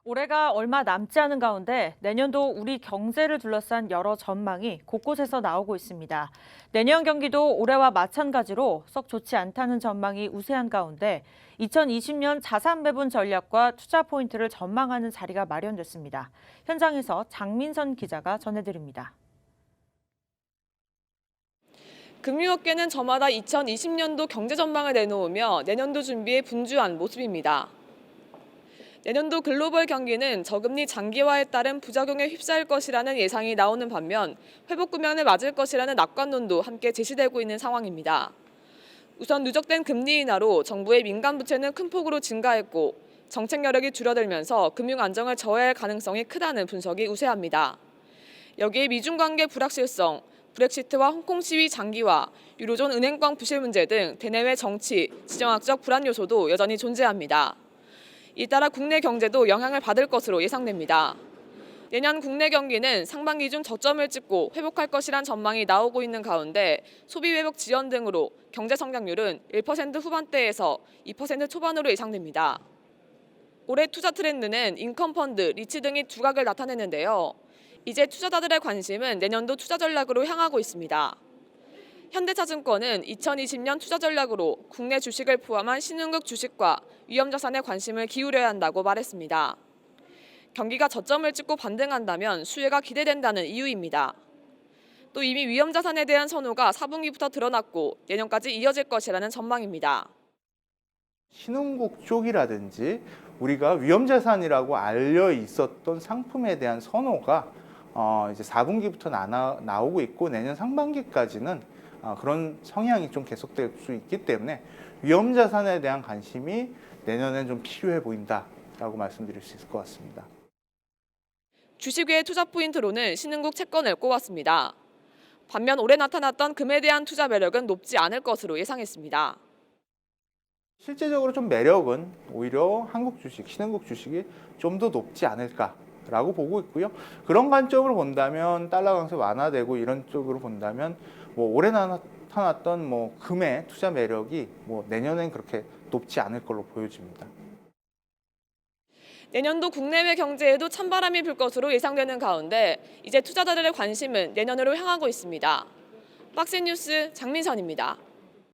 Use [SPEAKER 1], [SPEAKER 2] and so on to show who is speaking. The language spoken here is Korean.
[SPEAKER 1] 올해가 얼마 남지 않은 가운데 내년도 우리 경제를 둘러싼 여러 전망이 곳곳에서 나오고 있습니다. 내년 경기도 올해와 마찬가지로 썩 좋지 않다는 전망이 우세한 가운데 2020년 자산 배분 전략과 투자 포인트를 전망하는 자리가 마련됐습니다. 현장에서 장민선 기자가 전해드립니다.
[SPEAKER 2] 금융업계는 저마다 2020년도 경제 전망을 내놓으며 내년도 준비에 분주한 모습입니다. 내년도 글로벌 경기는 저금리 장기화에 따른 부작용에 휩싸일 것이라는 예상이 나오는 반면 회복 국면을 맞을 것이라는 낙관론도 함께 제시되고 있는 상황입니다. 우선 누적된 금리 인하로 정부의 민간 부채는 큰 폭으로 증가했고 정책 여력이 줄어들면서 금융 안정을 저해할 가능성이 크다는 분석이 우세합니다. 여기에 미중 관계 불확실성, 브렉시트와 홍콩 시위 장기화, 유로존 은행권 부실 문제 등 대내외 정치, 지정학적 불안 요소도 여전히 존재합니다. 이 따라 국내 경제도 영향을 받을 것으로 예상됩니다. 내년 국내 경기는 상반기 중 저점을 찍고 회복할 것이란 전망이 나오고 있는 가운데 소비 회복 지연 등으로 경제 성장률은 1% 후반대에서 2% 초반으로 예상됩니다. 올해 투자 트렌드는 인컴 펀드, 리츠 등이 두각을 나타내는데요. 이제 투자자들의 관심은 내년도 투자 전략으로 향하고 있습니다. 현대차증권은 2020년 투자 전략으로 국내 주식을 포함한 신흥국 주식과 위험자산에 관심을 기울여야 한다고 말했습니다. 경기가 저점을 찍고 반등한다면 수혜가 기대된다는 이유입니다. 또 이미 위험자산에 대한 선호가 4분기부터 드러났고 내년까지 이어질 것이라는 전망입니다.
[SPEAKER 3] 신흥국 쪽이라든지 우리가 위험자산이라고 알려 있었던 상품에 대한 선호가 이제 4분기부터 나오고 있고 내년 상반기까지는 그런 성향이 좀 계속될 수 있기 때문에 위험자산에 대한 관심이 내년엔 좀 필요해 보인다라고 말씀드릴 수 있을 것 같습니다.
[SPEAKER 2] 주식 외의 투자 포인트로는 신흥국 채권을 꼽았습니다. 반면 올해 나타났던 금에 대한 투자 매력은 높지 않을 것으로 예상했습니다.
[SPEAKER 3] 실제적으로 좀 매력은 오히려 한국 주식, 신흥국 주식이 좀 더 높지 않을까라고 보고 있고요. 그런 관점으로 본다면 달러 강세 완화되고 이런 쪽으로 본다면 올해 나타났던 금의 투자 매력이 내년엔 그렇게 높지 않을 걸로 보여집니다.
[SPEAKER 2] 내년도 국내외 경제에도 찬바람이 불 것으로 예상되는 가운데 이제 투자자들의 관심은 내년으로 향하고 있습니다. 박스뉴스 장민선입니다.